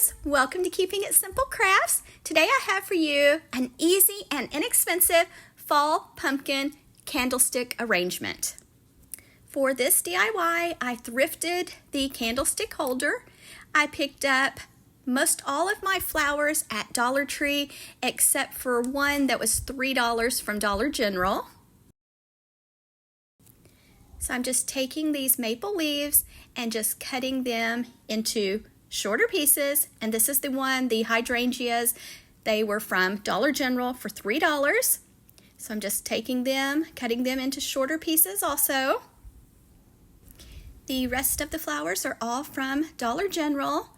guys, welcome to Keeping It Simple Crafts. Today I have for you an easy and inexpensive fall pumpkin candlestick arrangement. For this DIY, I thrifted the candlestick holder. I picked up most all of my flowers at Dollar Tree except for one that was $3 from Dollar General. So I'm just taking these maple leaves and just cutting them into shorter pieces, and this is the one, the hydrangeas, they were from Dollar General for $3. So I'm just taking them, cutting them into shorter pieces also. The rest of the flowers are all from Dollar General.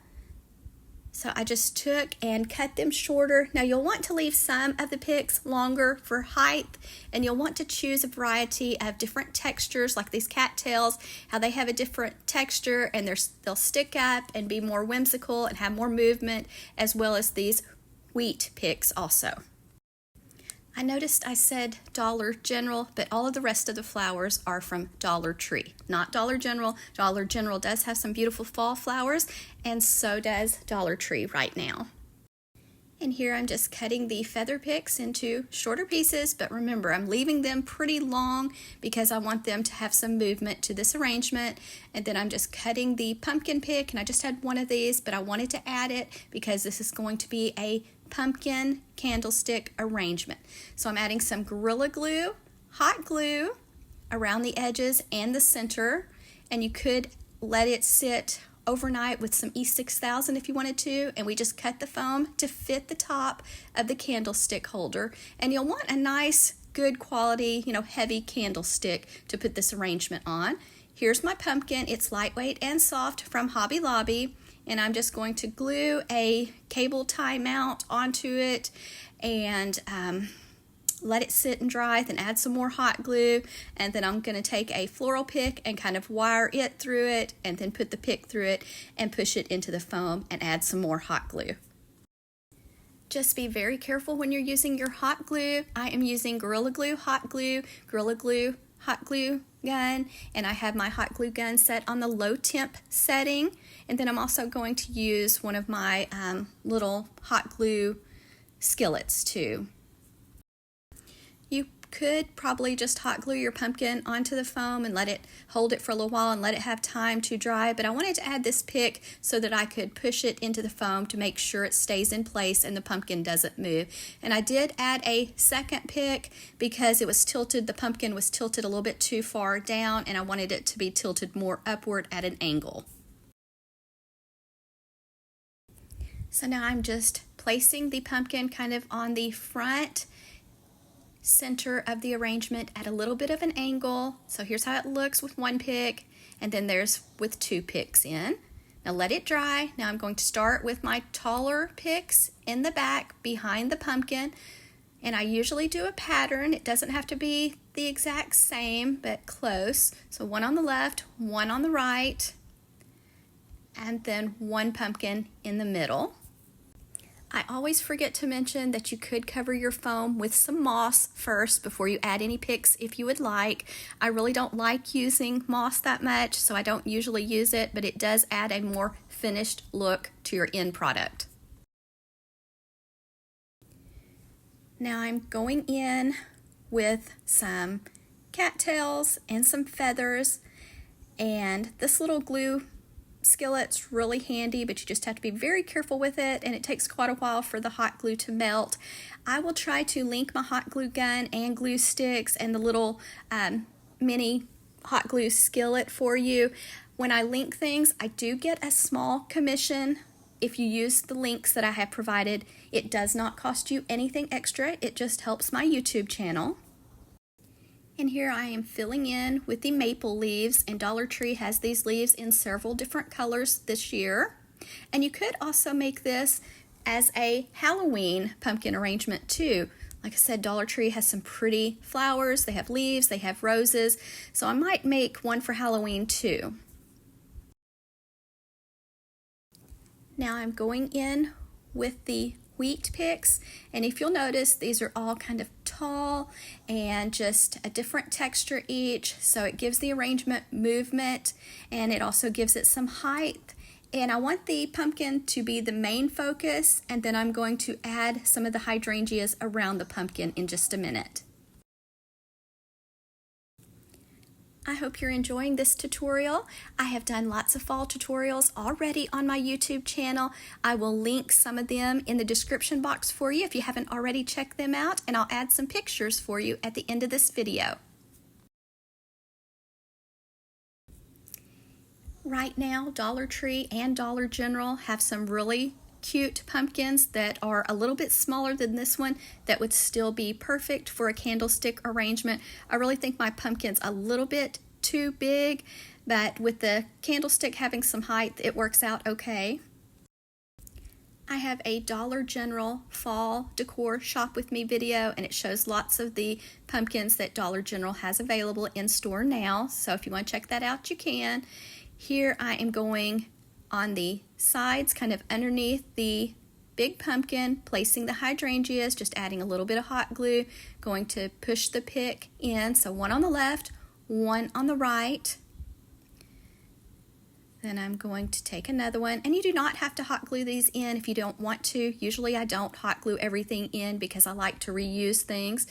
So I just took and cut them shorter. Now you'll want to leave some of the picks longer for height, and you'll want to choose a variety of different textures like these cattails, how they have a different texture and they'll stick up and be more whimsical and have more movement, as well as these wheat picks also. I noticed I said Dollar General, but all of the rest of the flowers are from Dollar Tree, not Dollar General. Dollar General does have some beautiful fall flowers, and so does Dollar Tree right now. And here I'm just cutting the feather picks into shorter pieces, but remember, I'm leaving them pretty long because I want them to have some movement to this arrangement. And then I'm just cutting the pumpkin pick, and I just had one of these, but I wanted to add it because this is going to be a pumpkin candlestick arrangement. So I'm adding some Gorilla Glue, hot glue around the edges and the center, and you could let it sit overnight with some E6000 if you wanted to, and we just cut the foam to fit the top of the candlestick holder. And you'll want a nice, good quality, heavy candlestick to put this arrangement on. Here's my pumpkin. It's lightweight and soft from Hobby Lobby. And I'm just going to glue a cable tie mount onto it and let it sit and dry, then add some more hot glue, and then I'm going to take a floral pick and kind of wire it through it, and then put the pick through it and push it into the foam and add some more hot glue. Just be very careful when you're using your hot glue. I am using Gorilla Glue hot glue, Gorilla Glue hot glue gun, and I have my hot glue gun set on the low temp setting. And then I'm also going to use one of my little hot glue skillets too. You could probably just hot glue your pumpkin onto the foam and hold it for a little while and let it have time to dry, but I wanted to add this pick so that I could push it into the foam to make sure it stays in place and the pumpkin doesn't move. And I did add a second pick because it was tilted, the pumpkin was tilted a little bit too far down, and I wanted it to be tilted more upward at an angle. So now I'm just placing the pumpkin kind of on the front center of the arrangement at a little bit of an angle. So here's how it looks with one pick, and then there's with two picks in. Now let it dry. Now I'm going to start with my taller picks in the back behind the pumpkin, and I usually do a pattern. It doesn't have to be the exact same, but close. So one on the left, one on the right, and then one pumpkin in the middle. I always forget to mention that you could cover your foam with some moss first before you add any picks if you would like. I really don't like using moss that much, so I don't usually use it, but it does add a more finished look to your end product. Now I'm going in with some cattails and some feathers, and this little glue skillet's really handy, but you just have to be very careful with it, and it takes quite a while for the hot glue to melt. I will try to link my hot glue gun and glue sticks and the little mini hot glue skillet for you. When I link things, I do get a small commission. If you use the links that I have provided, it does not cost you anything extra. It just helps my YouTube channel. And here I am filling in with the maple leaves, and Dollar Tree has these leaves in several different colors this year. And you could also make this as a Halloween pumpkin arrangement too. Like I said, Dollar Tree has some pretty flowers. They have leaves, they have roses. So I might make one for Halloween too. Now I'm going in with the wheat picks, and if you'll notice, these are all kind of tall and just a different texture each, so it gives the arrangement movement, and it also gives it some height. And I want the pumpkin to be the main focus, and then I'm going to add some of the hydrangeas around the pumpkin in just a minute. I hope you're enjoying this tutorial. I have done lots of fall tutorials already on my YouTube channel. I will link some of them in the description box for you if you haven't already checked them out, and I'll add some pictures for you at the end of this video. Right now, Dollar Tree and Dollar General have some really cute pumpkins that are a little bit smaller than this one that would still be perfect for a candlestick arrangement. I really think my pumpkin's a little bit too big, but with the candlestick having some height, it works out okay. I have a Dollar General fall decor shop with me video, and it shows lots of the pumpkins that Dollar General has available in store now, so if you want to check that out, you can. Here I am going on the sides, kind of underneath the big pumpkin, placing the hydrangeas, just adding a little bit of hot glue, going to push the pick in, so one on the left, one on the right. Then I'm going to take another one, and you do not have to hot glue these in if you don't want to. Usually I don't hot glue everything in because I like to reuse things.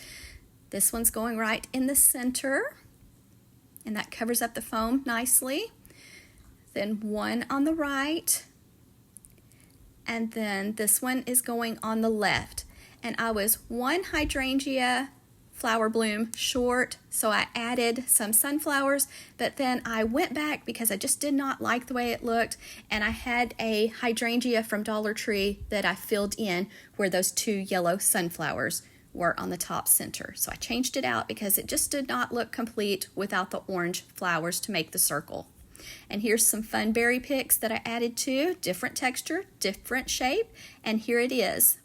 This one's going right in the center, and that covers up the foam nicely. Then one on the right, and then this one is going on the left. And I was one hydrangea flower bloom short, so I added some sunflowers, but then I went back because I just did not like the way it looked, and I had a hydrangea from Dollar Tree that I filled in where those two yellow sunflowers were on the top center. So I changed it out because it just did not look complete without the orange flowers to make the circle. And here's some fun berry picks that I added to, different texture, different shape, and here it is.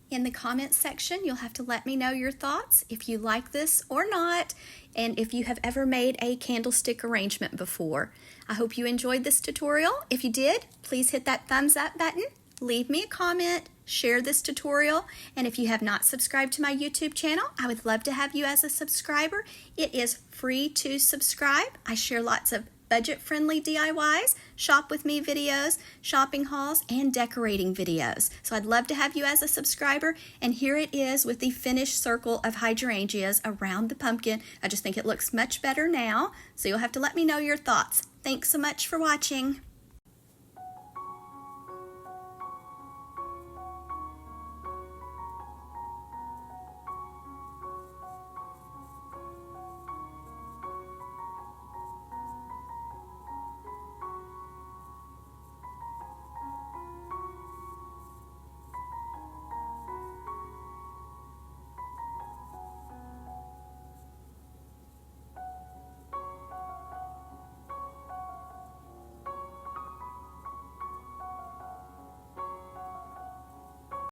In the comments section, you'll have to let me know your thoughts, if you like this or not, and if you have ever made a candlestick arrangement before. I hope you enjoyed this tutorial. If you did, please hit that thumbs up button, leave me a comment, share this tutorial, and if you have not subscribed to my YouTube channel, I would love to have you as a subscriber. It is free to subscribe. I share lots of budget-friendly DIYs, shop with me videos, shopping hauls, and decorating videos. So I'd love to have you as a subscriber, and here it is with the finished circle of hydrangeas around the pumpkin. I just think it looks much better now, so you'll have to let me know your thoughts. Thanks so much for watching.